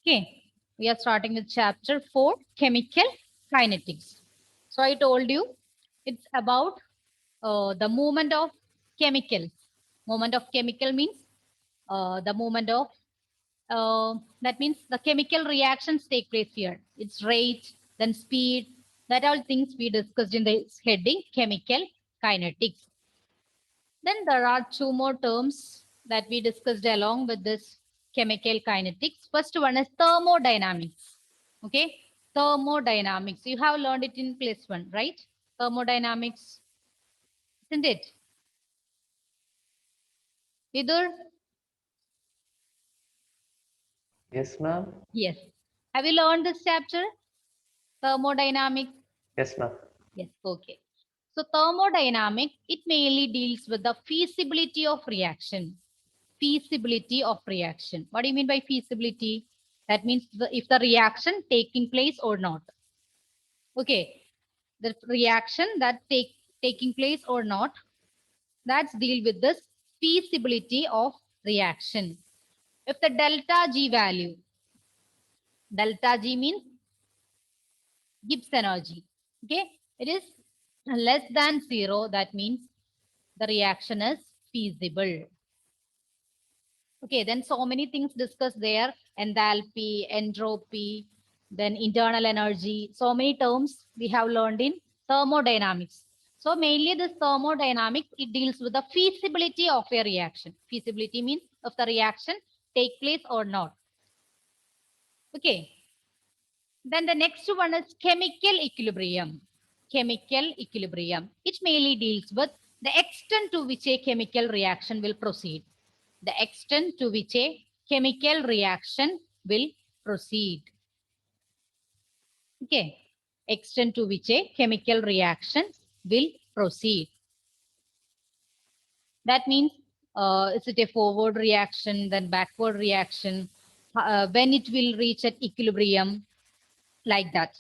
Okay, we are starting with chapter 4, chemical kinetics. So I told you it's about the movement of chemicals. Movement of chemical means the movement of that means the chemical reactions take place here. Its rate, then speed, that all things we discussed in this heading chemical kinetics. Then there are two more terms that we discussed along with this chemical kinetics. First one is thermodynamics. Okay, thermodynamics. You have learned it in place one, right? Thermodynamics, isn't it? Either Yes, ma'am. yes. Have you learned this chapter? Thermodynamics. Yes, ma'am. Yes. Okay. So thermodynamic, it mainly deals with the feasibility of reaction. Feasibility of reaction. What do you mean by feasibility? That means if the reaction taking place or not. Okay, the reaction that taking place or not, that's deal with this feasibility of reaction. If the delta G value, delta G means Gibbs energy. Okay, it is less than 0, that means the reaction is feasible. Okay, then so many things discussed there, enthalpy, entropy, then internal energy. So many terms we have learned in thermodynamics. So mainly this thermodynamics, it deals with the feasibility of a reaction. Feasibility means if the reaction take place or not. Okay, then the next one is chemical equilibrium. Chemical equilibrium. It mainly deals with the extent to which a chemical reaction will proceed. The extent to which a chemical reaction will proceed. Okay. Extent to which a chemical reaction will proceed. That means is it a forward reaction, then backward reaction, when it will reach at equilibrium, like that.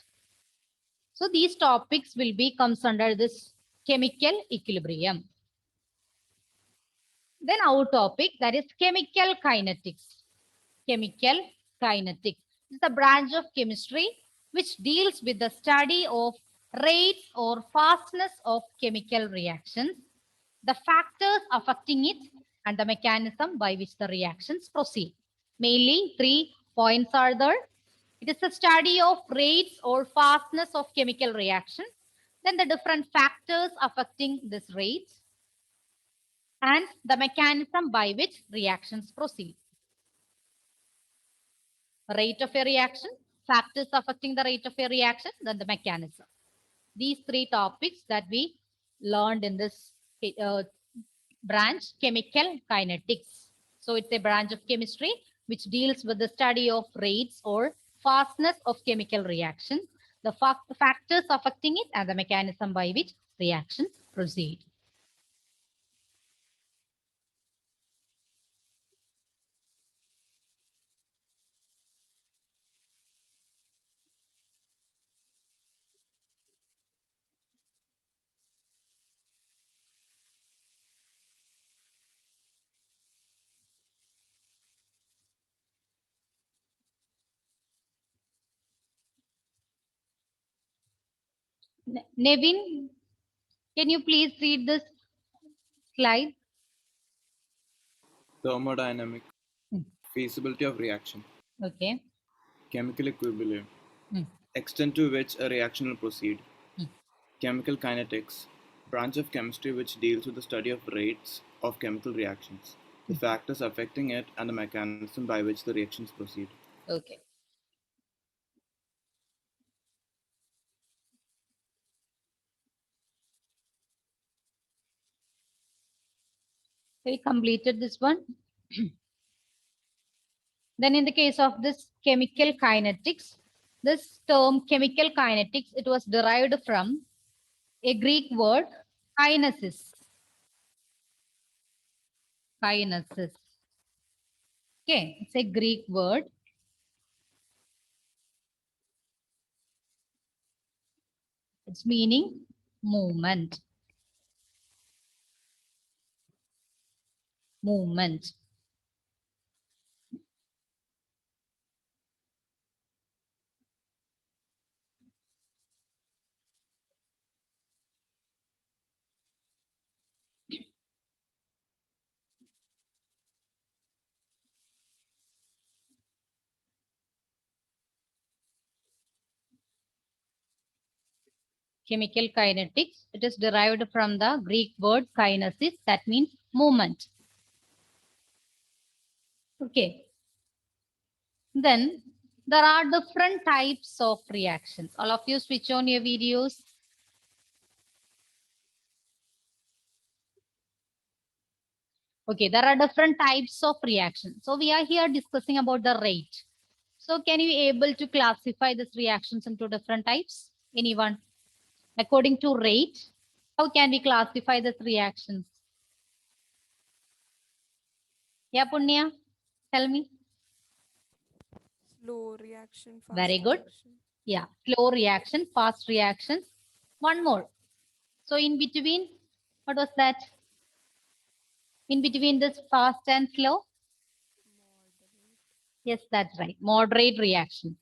So these topics will be comes under this chemical equilibrium. Then our topic, that is chemical kinetics. Chemical kinetics is the branch of chemistry which deals with the study of rates or fastness of chemical reactions, the factors affecting it, and the mechanism by which the reactions proceed. Mainly 3 points are there. It is the study of rates or fastness of chemical reaction, then the different factors affecting this rate, and the mechanism by which reactions proceed. Rate of a reaction, factors affecting the rate of a reaction, then the mechanism. These 3 topics that we learned in this branch, chemical kinetics. So it's a branch of chemistry which deals with the study of rates or fastness of chemical reactions, the factors affecting it, and the mechanism by which reactions proceed. Nevin, can you please read this slide? Thermodynamic, Hmm. feasibility of reaction, Okay. chemical equilibrium, Hmm. extent to which a reaction will proceed, Hmm. chemical kinetics, branch of chemistry which deals with the study of rates of chemical reactions, the factors affecting it, and the mechanism by which the reactions proceed. Okay. We completed this one. Then in the case of this chemical kinetics, this term chemical kinetics, it was derived from a Greek word, kinesis. Kinesis. Okay, it's a Greek word. Its meaning movement. Movement. chemical kinetics. It is derived from the Greek word kinesis, that means movement. Okay. Then there are different types of reactions. All of you switch on your videos. Okay, there are different types of reactions. So we are here discussing about the rate. So can you able to classify these reactions into different types? Anyone? According to rate, how can we classify these reactions? Yeah, Punya, tell me. Slow reaction, fast Very good. reaction. Yeah, slow reaction, fast reactions. One more. So in between, what was that? In between this fast and slow? Yes, that's right. Moderate reaction.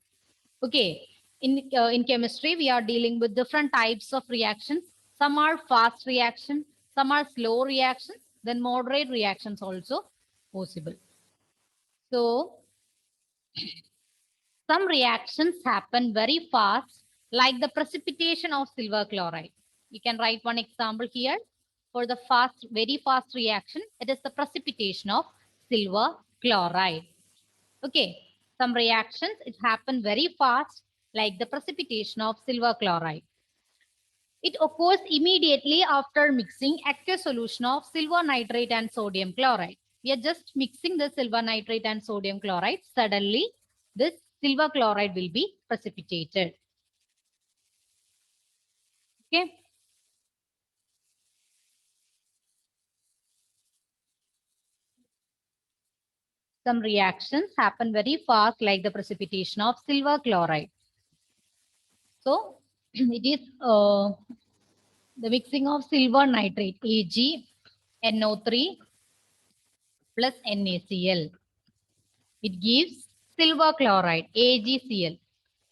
Okay. In chemistry, we are dealing with different types of reactions. Some are fast reaction, some are slow reactions, then moderate reactions also possible. So some reactions happen very fast, like the precipitation of silver chloride. You can write one example here. For the fast, very fast reaction, it is the precipitation of silver chloride. Okay, some reactions, it happen very fast, like the precipitation of silver chloride. It occurs immediately after mixing aqueous solution of silver nitrate and sodium chloride. We are just mixing the silver nitrate and sodium chloride. Suddenly, this silver chloride will be precipitated. Okay. Some reactions happen very fast, like the precipitation of silver chloride. So, it is the mixing of silver nitrate, AgNO3 plus NaCl. It gives silver chloride, AgCl.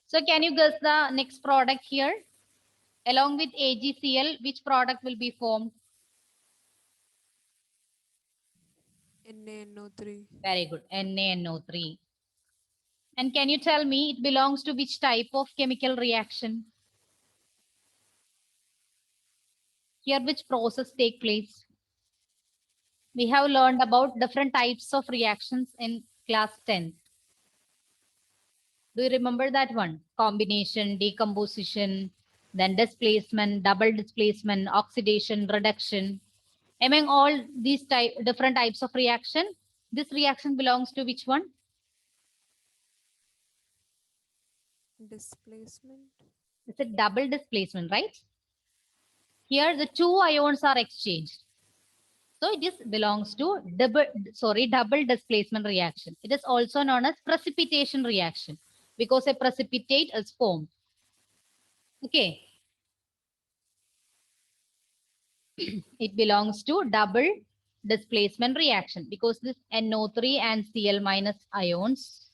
So can you guess the next product here? Along with AgCl, which product will be formed? NaNO3. Very good, NaNO3. And can you tell me it belongs to which type of chemical reaction? Here, which process take place? We have learned about different types of reactions in class 10. Do you remember that one? Combination, decomposition, then displacement, double displacement, oxidation, reduction. Among all these different types of reaction, this reaction belongs to which one? Displacement. It's a double displacement, right? Here the two ions are exchanged. So it is belongs to double displacement reaction. It is also known as precipitation reaction because a precipitate is formed. Okay. It belongs to double displacement reaction because this NO3 and Cl minus ions,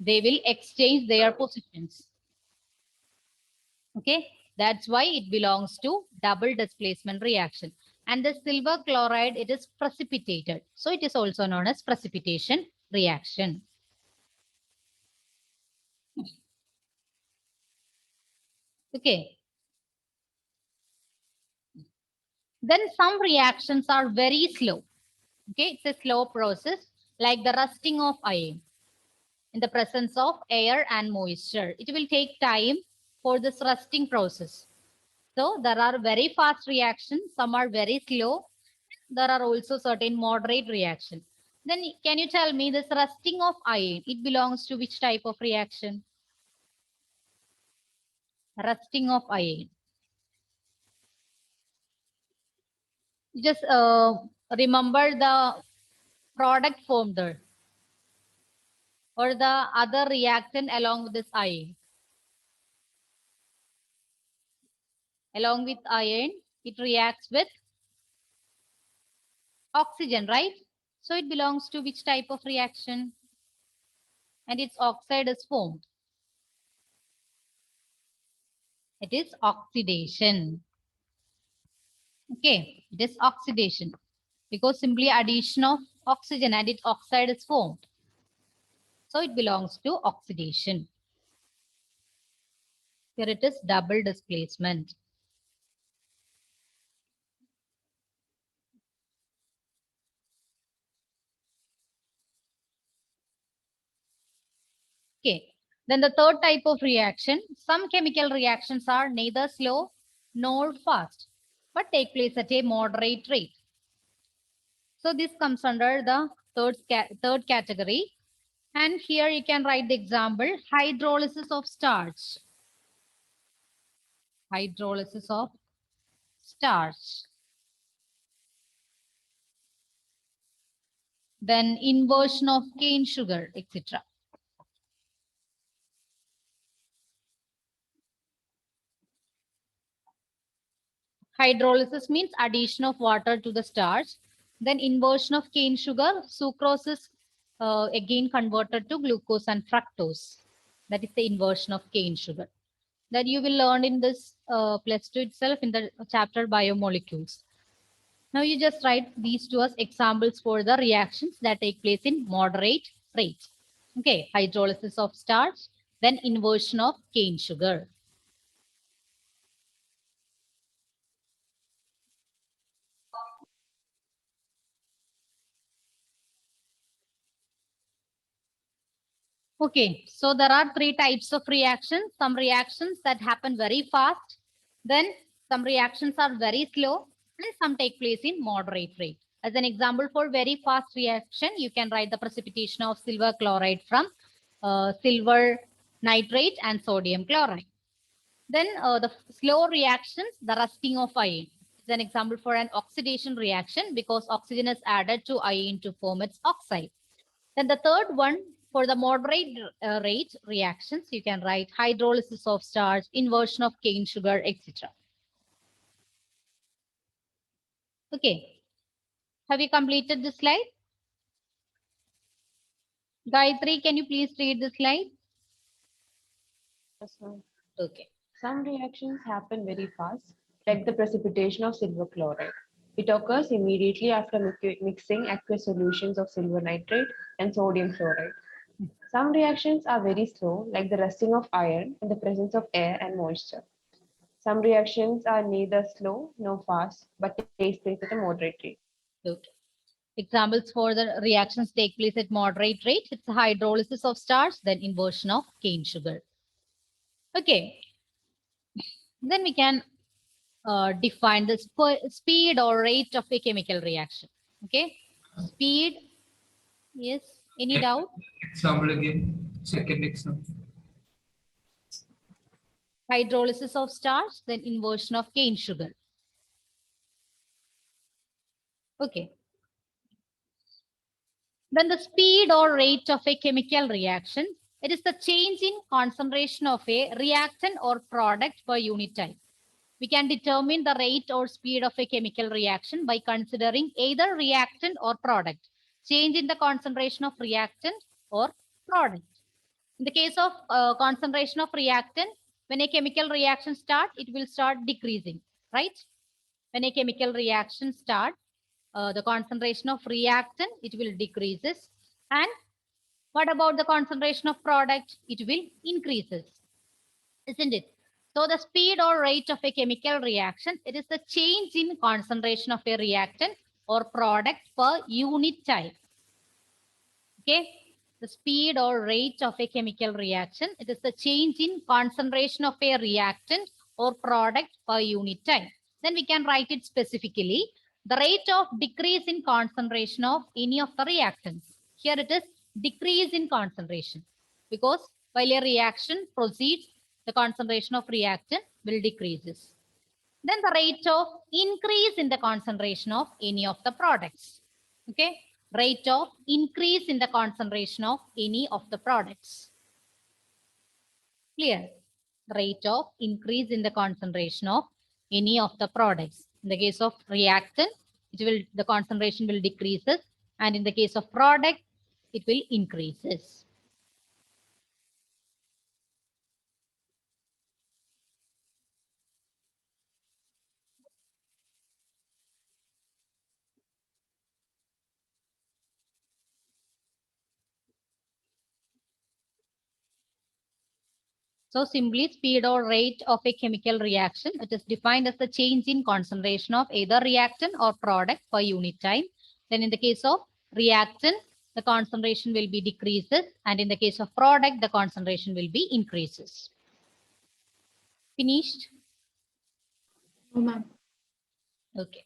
they will exchange their positions. Okay, that's why it belongs to double displacement reaction. And the silver chloride, it is precipitated. So it is also known as precipitation reaction. Okay. Then some reactions are very slow. Okay, it's a slow process like the rusting of iron in the presence of air and moisture. It will take time for this rusting process. So there are very fast reactions, some are very slow. There are also certain moderate reactions. Then can you tell me this rusting of iron, it belongs to which type of reaction? Rusting of iron. Just remember the product formed there or the other reactant along with this iron. Along with iron, it reacts with oxygen, right? So it belongs to which type of reaction? And its oxide is formed. It is oxidation. Okay, it is oxidation because simply addition of oxygen and its oxide is formed. So it belongs to oxidation. Here it is double displacement. Then the third type of reaction, some chemical reactions are neither slow nor fast, but take place at a moderate rate. So this comes under the third category. And here you can write the example, hydrolysis of starch. Hydrolysis of starch. Then inversion of cane sugar, etc. Hydrolysis means addition of water to the starch. Then inversion of cane sugar, sucrose is again converted to glucose and fructose. That is the inversion of cane sugar. That you will learn in this +2 itself in the chapter biomolecules. Now you just write these two as examples for the reactions that take place in moderate rate. Okay, hydrolysis of starch, then inversion of cane sugar. Okay, so there are three types of reactions. Some reactions that happen very fast, then some reactions are very slow, and some take place in moderate rate. As an example for very fast reaction, you can write the precipitation of silver chloride from silver nitrate and sodium chloride. Then the slow reactions, the rusting of iron. Is an example for an oxidation reaction because oxygen is added to iron to form its oxide. Then the third one, for the moderate rate reactions, you can write hydrolysis of starch, inversion of cane sugar, etc. Okay. Have you completed the slide? Gayatri, can you please read the slide? Yes, ma'am. Okay. Some reactions happen very fast, like the precipitation of silver chloride. It occurs immediately after mixing aqueous solutions of silver nitrate and sodium chloride. Some reactions are very slow, like the rusting of iron in the presence of air and moisture. Some reactions are neither slow nor fast, but take place at a moderate rate. Okay. Examples for the reactions take place at moderate rate. It's hydrolysis of starch, then inversion of cane sugar. Okay. Then we can define the speed or rate of a chemical reaction. Okay. Speed. Yes. Any doubt? Example again. Second example. Hydrolysis of starch, then inversion of cane sugar. Okay. Then the speed or rate of a chemical reaction, it is the change in concentration of a reactant or product per unit time. We can determine the rate or speed of a chemical reaction by considering either reactant or product. Change in the concentration of reactant or product. In the case of concentration of reactant, when a chemical reaction starts, it will start decreasing, right? When a chemical reaction starts, the concentration of reactant, it will decreases. And what about the concentration of product? It will increases, isn't it? So the speed or rate of a chemical reaction, it is the change in concentration of a reactant or product per unit time. Okay. The speed or rate of a chemical reaction, it is the change in concentration of a reactant or product per unit time. Then we can write it specifically. The rate of decrease in concentration of any of the reactants. Here it is decrease in concentration because while a reaction proceeds, the concentration of reactant will decreases. Then the rate of increase in the concentration of any of the products. Okay. Rate of increase in the concentration of any of the products. Clear? Rate of increase in the concentration of any of the products. In the case of reactant, the concentration will decreases, and in the case of product, it will increases. So simply speed or rate of a chemical reaction, it is defined as the change in concentration of either reactant or product per unit time. Then in the case of reactant, the concentration will be decreases, and in the case of product, the concentration will be increases. Finished? No, ma'am. Okay.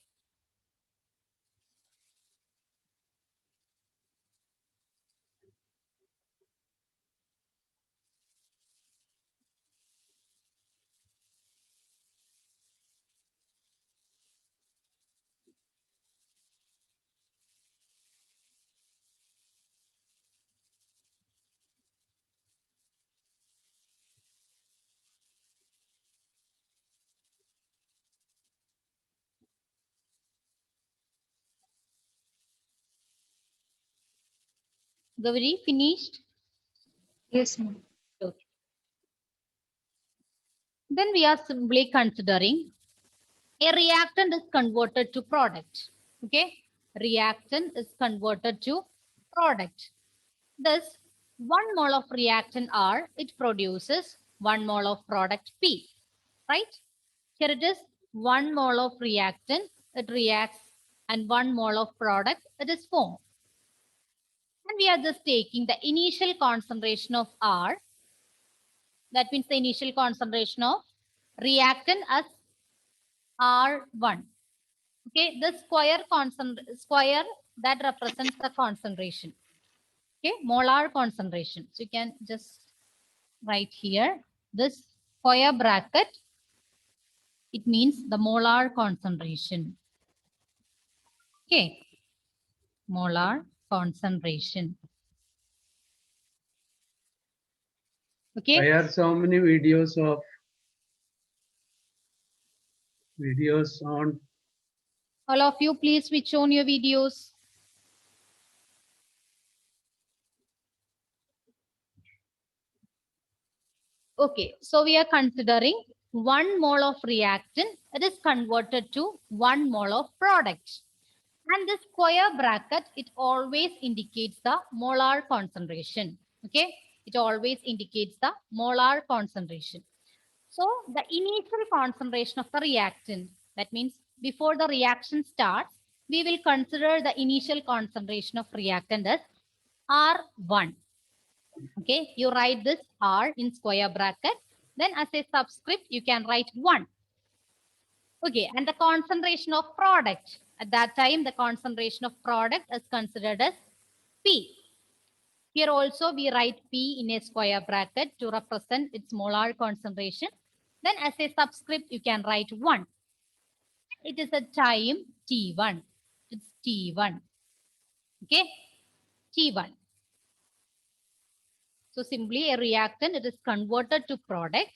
Gauri, finished? Yes, ma'am. Okay. Then we are simply considering a reactant is converted to product. Okay, reactant is converted to product. Thus, 1 mole of reactant R, it produces 1 mole of product P, right? Here it is 1 mole of reactant, it reacts, and 1 mole of product, it is formed. And we are just taking the initial concentration of R, that means the initial concentration of reactant as R1. Okay, the square that represents the concentration. Okay, molar concentration. So you can just write here this square bracket. It means the molar concentration. Okay, molar concentration. Okay. Why are so many videos on? All of you, please switch on your videos. Okay, so we are considering 1 mole of reactant, it is converted to 1 mole of product. And this square bracket, it always indicates the molar concentration. Okay, it always indicates the molar concentration. So the initial concentration of the reactant, that means before the reaction starts, we will consider the initial concentration of reactant as R1. Okay, you write this R in square bracket. Then as a subscript, you can write 1. Okay, and the concentration of product. At that time, the concentration of product is considered as P. Here also we write P in a square bracket to represent its molar concentration. Then as a subscript, you can write 1. It is a time T1. It's T1. Okay, T1. So simply a reactant, it is converted to product.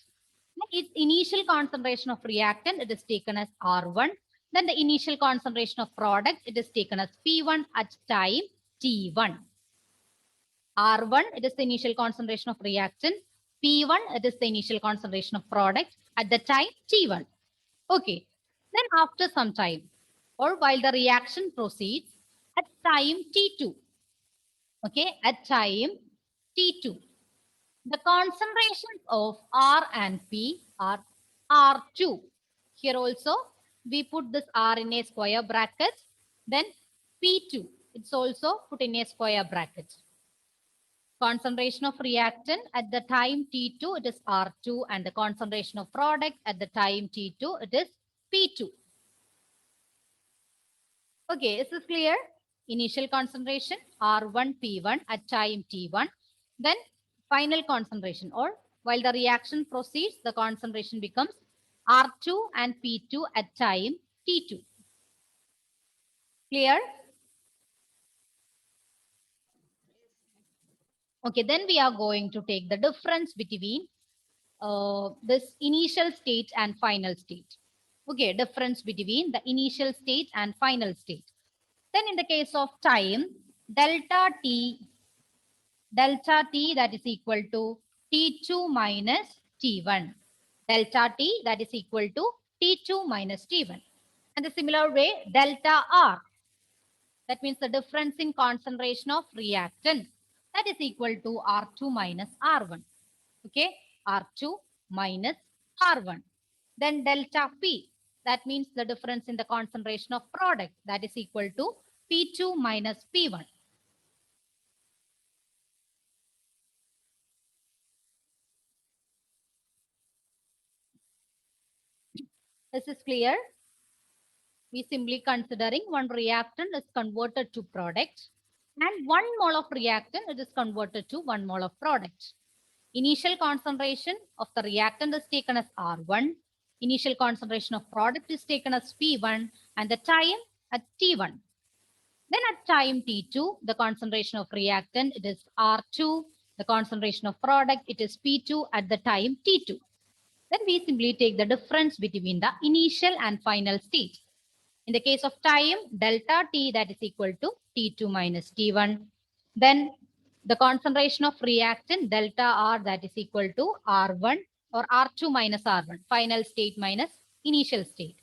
Its initial concentration of reactant, it is taken as R1. Then the initial concentration of product, it is taken as P1 at time T1. R1, it is the initial concentration of reactant. P1, it is the initial concentration of product at the time T1. Okay. Then after some time, or while the reaction proceeds, at time T2. Okay, at time T2. The concentrations of R and P are R2. Here also, we put this R in a square bracket. Then P2, it's also put in a square bracket. Concentration of reactant at the time T2, it is R2. And the concentration of product at the time T2, it is P2. Okay, is this clear? Initial concentration R1, P1 at time T1. Then final concentration, or while the reaction proceeds, the concentration becomes R2 and P2 at time T2. Clear? Okay, then we are going to take the difference between this initial state and final state. Okay, difference between the initial state and final state. Then in the case of time, delta T that is equal to T2 minus T1. Delta T that is equal to T2 minus T1. And the similar way, delta R, that means the difference in concentration of reactant, that is equal to R2 minus R1. Okay, R2 minus R1. Then delta P, that means the difference in the concentration of product, that is equal to P2 minus P1. This is clear. We simply considering one reactant is converted to product and 1 mole of reactant it is converted to 1 mole of product. Initial concentration of the reactant is taken as R1. Initial concentration of product is taken as P1 and the time at T1. Then at time T2, the concentration of reactant it is R2. The concentration of product it is P2 at the time T2. Then we simply take the difference between the initial and final state. In the case of time, delta T that is equal to T2 minus T1. Then the concentration of reactant delta R that is equal to R1 or R2 minus R1, final state minus initial state.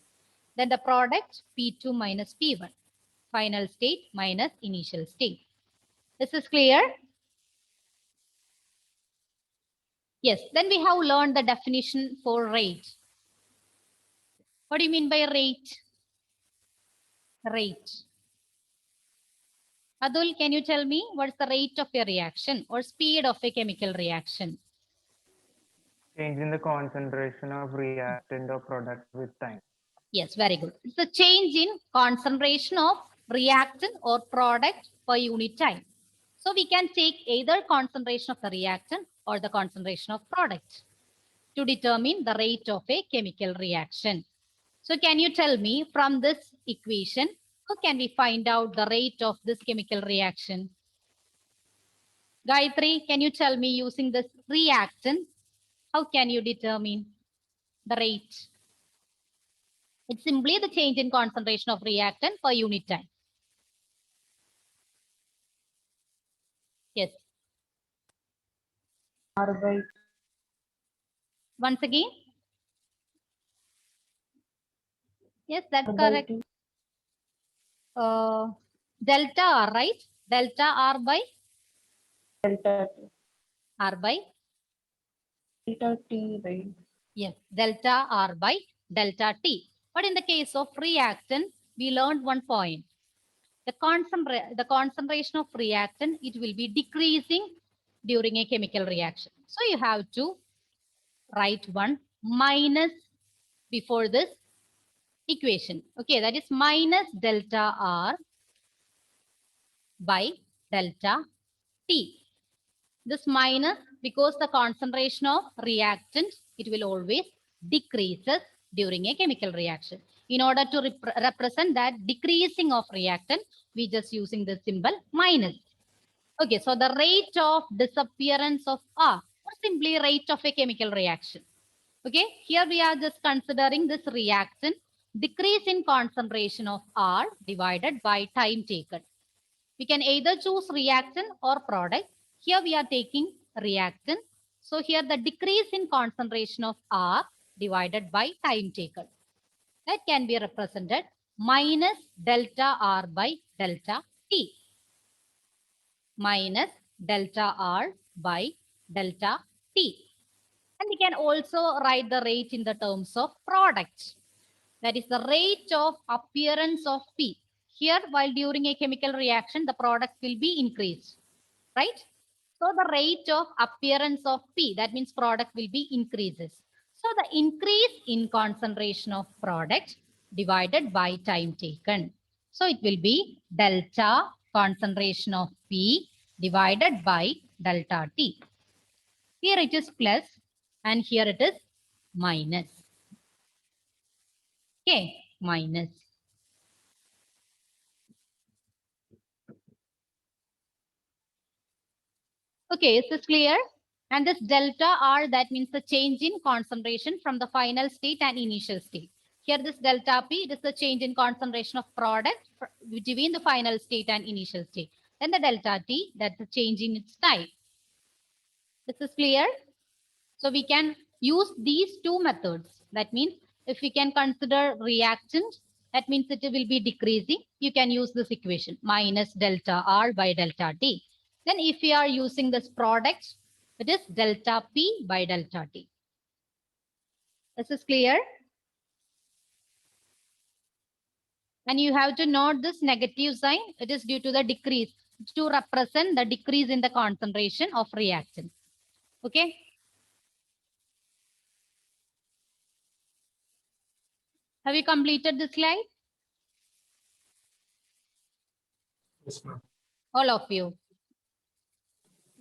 Then the product P2 minus P1, final state minus initial state. This is clear? Yes, then we have learned the definition for rate. What do you mean by rate? Rate. Adul, can you tell me what's the rate of a reaction or speed of a chemical reaction? Change in the concentration of reactant or product with time. Yes, very good. It's the change in concentration of reactant or product per unit time. So we can take either concentration of the reactant or the concentration of product to determine the rate of a chemical reaction. So can you tell me from this equation, how can we find out the rate of this chemical reaction? Gayatri, can you tell me using this reactant, how can you determine the rate? It's simply the change in concentration of reactant per unit time. Yes. R by Once again. Yes, that's R by correct. T. Delta R, right? Delta R by Delta R by delta T by yes, delta R by delta T. But in the case of reactant, we learned one point. The concentration of reactant, it will be decreasing during a chemical reaction. So you have to write one minus before this equation. Okay, that is minus delta R by delta T. This minus because the concentration of reactant, it will always decreases during a chemical reaction. In order to represent that decreasing of reactant, we just using the symbol minus. Okay, so the rate of disappearance of R or simply rate of a chemical reaction. Okay, here we are just considering this reaction decrease in concentration of R divided by time taken. We can either choose reactant or product. Here we are taking reactant. So here the decrease in concentration of R divided by time taken. That can be represented minus delta R by delta T. Minus delta R by delta T. And we can also write the rate in the terms of product. That is the rate of appearance of P. Here, while during a chemical reaction, the product will be increased, right? So the rate of appearance of P, that means product will be increases. So the increase in concentration of product divided by time taken. So it will be delta concentration of P divided by delta T. Here it is plus and here it is minus. Okay, minus. Okay, is this clear? And this delta R, that means the change in concentration from the final state and initial state. Here this delta P, it is the change in concentration of product between the final state and initial state. Then the delta T, that's the change in its time. This is clear? So we can use these two methods. That means if we can consider reactant, that means it will be decreasing. You can use this equation, minus delta R by delta T. Then if we are using this product, it is delta P by delta T. This is clear? And you have to note this negative sign. It is due to the decrease, to represent the decrease in the concentration of reactant. Okay. Have you completed the slide? Yes, ma'am. All of you.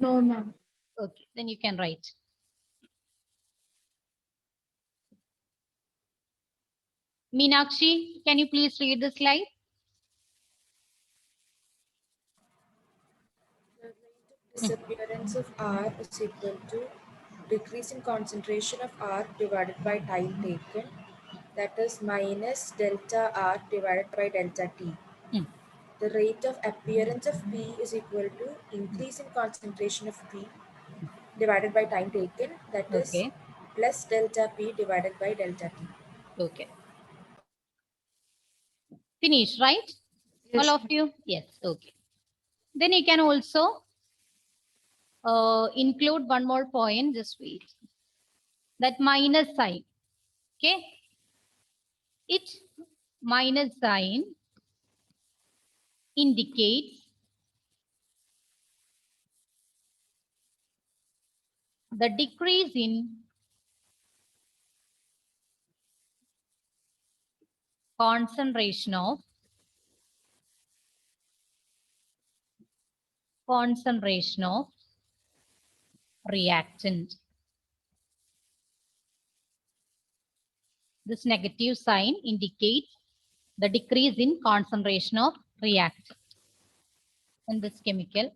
No, ma'am. Okay, then you can write. Meenakshi, can you please read the slide? Disappearance of R is equal to decrease in concentration of R divided by time taken, that is minus delta R divided by delta T. Hmm. The rate of appearance of P is equal to increase in concentration of P divided by time taken, that is Okay, plus delta P divided by delta T. okay. Finish, right? Yes, All of ma'am. you? Yes, okay. Then you can also include one more point, just wait. That minus sign, okay? It minus sign indicates the decrease in concentration of reactant. This negative sign indicates the decrease in concentration of reactant in this chemical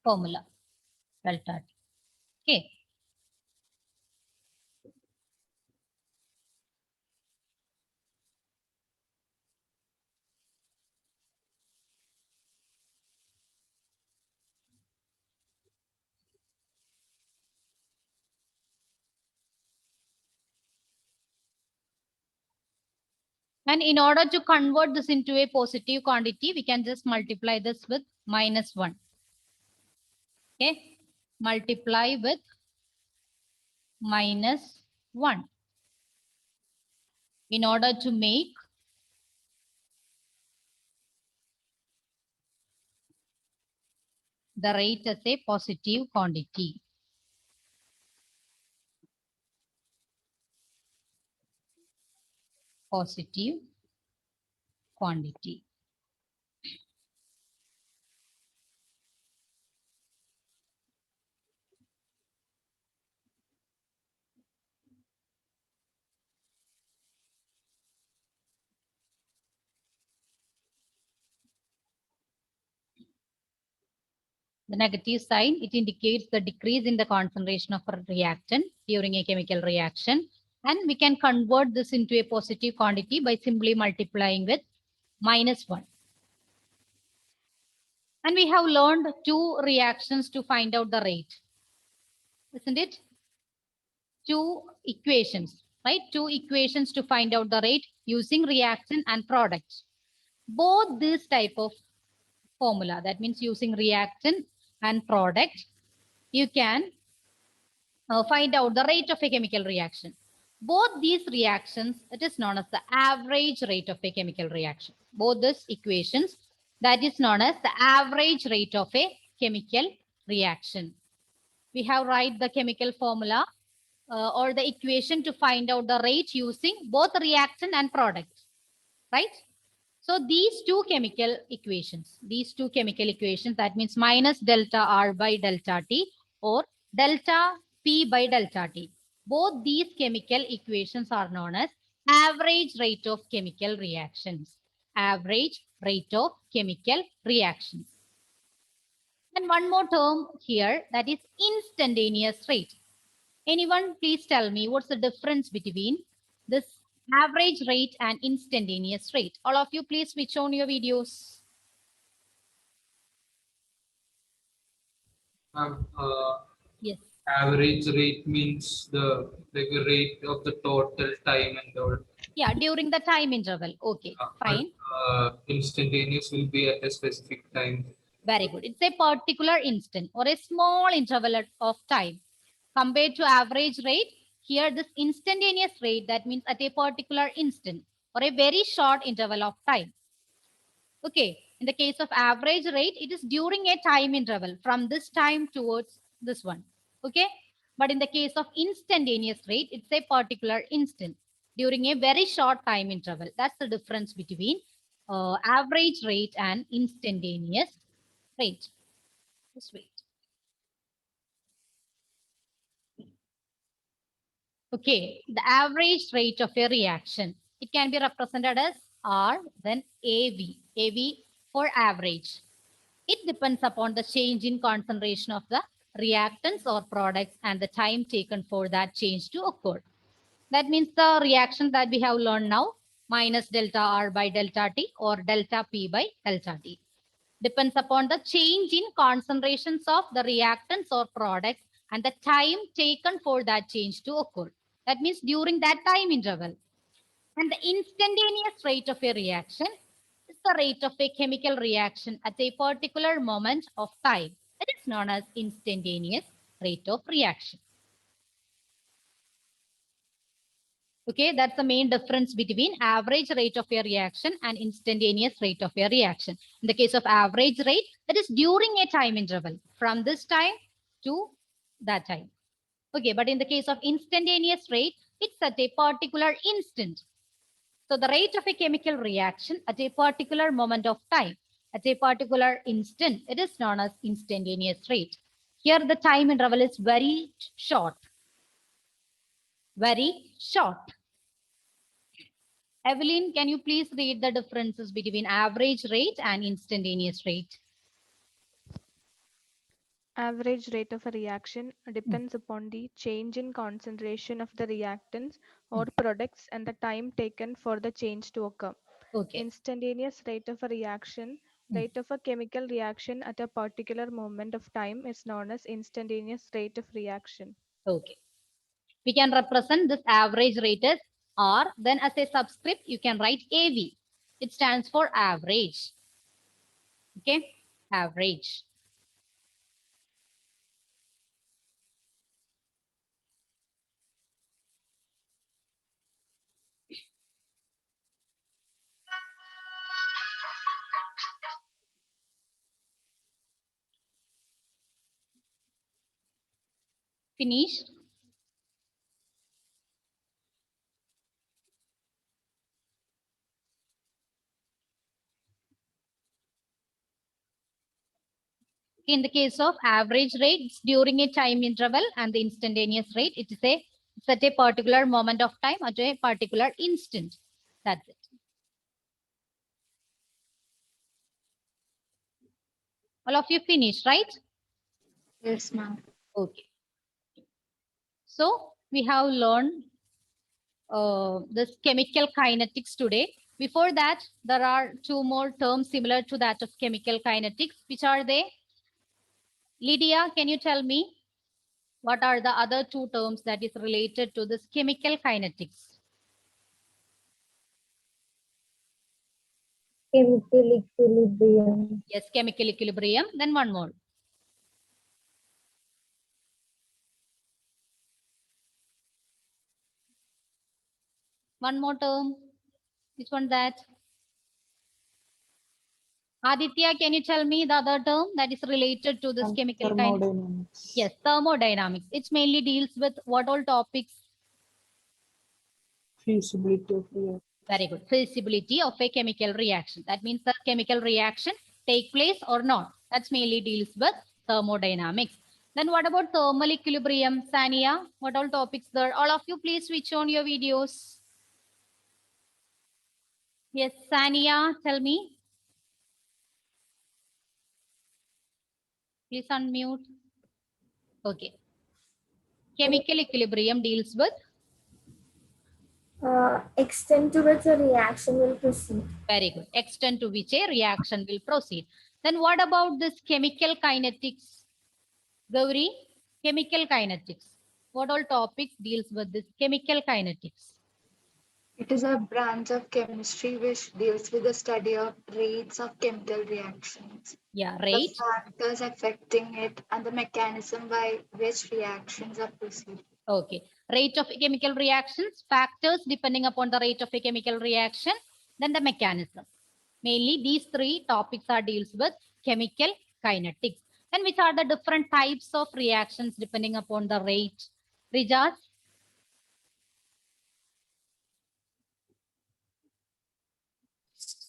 formula, delta T. Okay. And in order to convert this into a positive quantity, we can just multiply this with -1. Okay. Multiply with -1 in order to make the rate as a positive quantity. Positive quantity. The negative sign, it indicates the decrease in the concentration of a reactant during a chemical reaction. And we can convert this into a positive quantity by simply multiplying with -1. And we have learned 2 reactions to find out the rate. Isn't it? 2 equations, right? 2 equations to find out the rate using reaction and product. Both this type of formula, that means using reactant and product, you can find out the rate of a chemical reaction. Both these reactions, it is known as the average rate of a chemical reaction. Both these equations, that is known as the average rate of a chemical reaction. We have write the chemical formula or the equation to find out the rate using both reactant and product, right? So these two chemical equations, that means minus delta R by delta T or delta P by delta T. Both these chemical equations are known as average rate of chemical reactions. Average rate of chemical reactions. And one more term here, that is instantaneous rate. Anyone please tell me what's the difference between this average rate and instantaneous rate? All of you please switch on your videos. Yes. Average rate means the rate of the total time and all. Yeah, during the time interval. Okay, fine. Instantaneous will be at a specific time. Very good. It's a particular instant or a small interval of time. Compared to average rate, here this instantaneous rate, that means at a particular instant or a very short interval of time. Okay, in the case of average rate, it is during a time interval from this time towards this one. Okay, but in the case of instantaneous rate, it's a particular instant. during a very short time interval. That's the difference between average rate and instantaneous rate. Just wait. Okay, the average rate of a reaction. It can be represented as R, then AV. AV for average. It depends upon the change in concentration of the reactants or products and the time taken for that change to occur. That means the reaction that we have learned now, minus delta R by delta T or delta P by delta T. Depends upon the change in concentrations of the reactants or products and the time taken for that change to occur. That means during that time interval. And the instantaneous rate of a reaction is the rate of a chemical reaction at a particular moment of time. It is known as instantaneous rate of reaction. Okay, that's the main difference between average rate of a reaction and instantaneous rate of a reaction. In the case of average rate, it is during a time interval from this time to that time. Okay, but in the case of instantaneous rate, it's at a particular instant. So the rate of a chemical reaction at a particular moment of time, at a particular instant, it is known as instantaneous rate. Here the time interval is very short. Very short. Evelyn, can you please read the differences between average rate and instantaneous rate? Average rate of a reaction depends upon the change in concentration of the reactants or products and the time taken for the change to occur. Okay. Instantaneous rate of a reaction, rate of a chemical reaction at a particular moment of time is known as instantaneous rate of reaction. Okay. We can represent this average rate as R. Then as a subscript, you can write AV. It stands for average. Okay, average. Finished? In the case of average rate, it's during a time interval, and the instantaneous rate, it's at a particular moment of time, at a particular instant. That's it. All of you finished, right? Yes, ma'am. Okay. So we have learned this chemical kinetics today. Before that, there are two more terms similar to that of chemical kinetics. Which are they? Lydia, can you tell me what are the other two terms that is related to this chemical kinetics? Chemical equilibrium. Yes, chemical equilibrium. Then one more. One more term. Which one that? Aditya, can you tell me the other term that is related to this chemical kinetics? Thermodynamics. Yes, thermodynamics. It mainly deals with what all topics? Feasibility of reaction. Very good. Feasibility of a chemical reaction. That means the chemical reaction take place or not. That's mainly deals with thermodynamics. Then what about thermal equilibrium? Sania, what all topics there? All of you please switch on your videos. Yes, Sania, tell me. Please unmute. Okay. Chemical equilibrium deals with? Extent to which a reaction will proceed. Very good. Extent to which a reaction will proceed. Then what about this chemical kinetics? Gauri, chemical kinetics. What all topics deals with this chemical kinetics? It is a branch of chemistry which deals with the study of rates of chemical reactions. Yeah, The rate. factors affecting it and the mechanism by which reactions are proceeded. Okay. Rate of chemical reactions, factors depending upon the rate of a chemical reaction, then the mechanism. Mainly these three topics are deals with chemical kinetics. And which are the different types of reactions depending upon the rate? Rijas?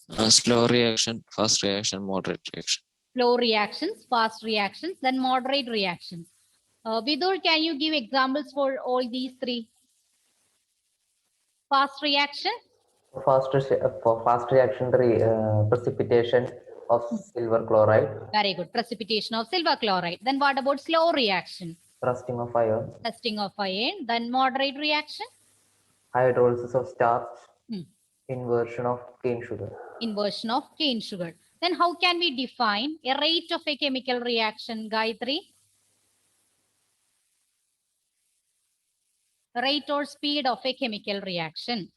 Slow reaction, fast reaction, moderate reaction. Slow reactions, fast reactions, then moderate reactions. Vidur, can you give examples for all these three? Fast reaction, For fast reaction, the precipitation of silver chloride, very good. Precipitation of silver chloride. Then what about slow reaction? rusting of iron, Testing of iron. Then moderate reaction, hydrolysis of starch, Hmm. inversion of cane sugar. inversion of cane sugar. Then how can we define a rate of a chemical reaction, Gayatri? Rate or speed of a chemical reaction.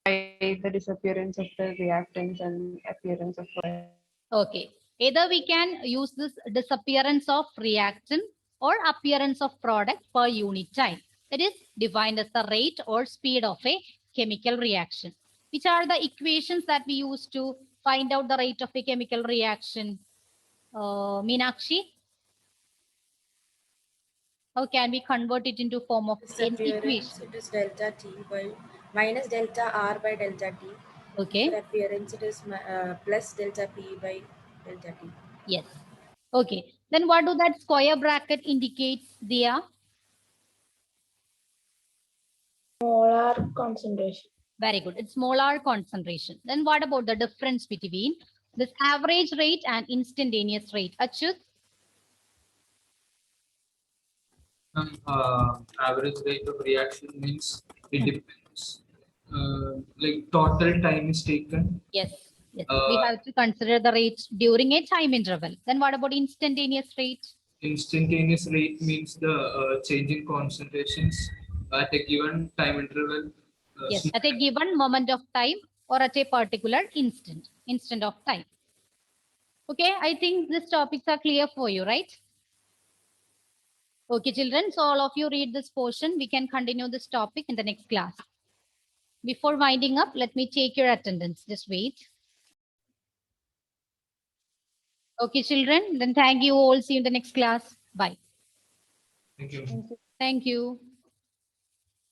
By the disappearance of the reactants and appearance of product. Okay. Either we can use this disappearance of reactant or appearance of product per unit time. It is defined as the rate or speed of a chemical reaction. Which are the equations that we use to find out the rate of a chemical reaction? Meenakshi? How can we convert it into form of an Disappearance, equation? it is delta T by minus delta R by delta T. Okay. For appearance, it is plus delta P by delta T. Yes. Okay. Then what do that square bracket indicate, Dia? Molar concentration. Very good. It's molar concentration. Then what about the difference between this average rate and instantaneous rate? Achyut? Average rate of reaction means it depends. Like total time is taken. Yes. Yes. We have to consider the rate during a time interval. Then what about instantaneous rate? Instantaneous rate means the change in concentrations at a given time interval. Yes. At a given moment of time or at a particular instant of time. Okay. I think these topics are clear for you, right? Okay, children. So all of you read this portion. We can continue this topic in the next class. Before winding up, let me take your attendance. Just wait. Okay, children. Then thank you all. See you in the next class. Bye. Thank you. Thank you.